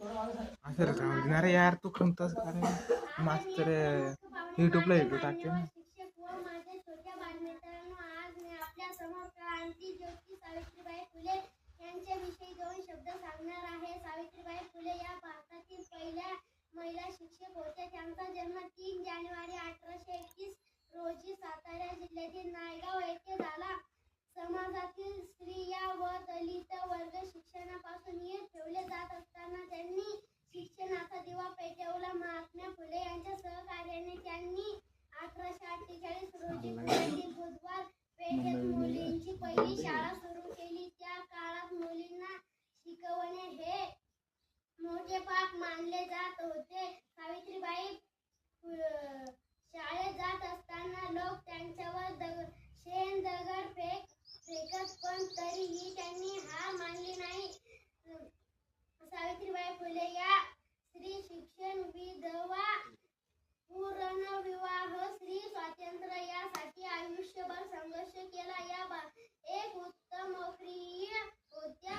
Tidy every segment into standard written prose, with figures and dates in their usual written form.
असं सांगणार यार तू कोणताच कारण मास्तर युट्यूबला व्हिडिओ टाकते ना. शिक्षक व माझे छोट्या बालमित्रांनो, आज मी आपल्या समोर क्रांती ज्योती सावित्रीबाई फुले यांच्याविषयी 2 शब्द सांगणार आहे. सावित्रीबाई फुले या भारतातील पहिल्या महिला शिक्षक होत्या. त्यांचा जन्म 3 जानेवारी 1821 रोजी सातारा जिल्ह्यातील नायगाव येथे झाला. समाजातील स्त्रिया व दलित वर्ग शिक्षणापासून ठेवले जात असताना त्यांनी शिक्षणाचा दिवा पेटवला. महात्मा फुले यांच्या सहकार्याने त्यांनी 1848 रोजी पुण्यातील बुधवार पेठेत मुलींची पहिली शाळा सुरू केली. त्या काळात मुलींना शिकवणे हे मोठे पाप मानले जात होते. सावित्रीबाई शाळेत जात असताना लोक त्यांच्यावर शेण दगड फेकत, पण तरीही त्यांनी हार मानली नाही. सावित्रीबाई फुले या स्त्री शिक्षण, विधवा पुनर्विवाह, स्त्री स्वातंत्र्य यासाठी आयुष्यभर संघर्ष केला. या एक उत्तम प्रिय होत्या.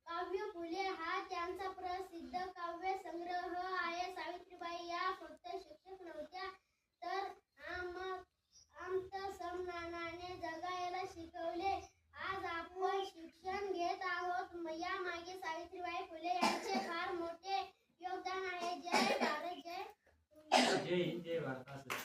काव्य फुले हा त्यांचा प्रसिद्ध काव्य संग्रह आहे. सावित्रीबाई या फक्त शिक्षक नव्हत्या, तर आत्मसन्मानाने जगायला शिकवले. आज आपण शिक्षण घेत आहोत, यामागे सावित्रीबाई फुले यांचे फार मोठे योगदान आहे. जय भारत, जय जय हिंद, जय भारत.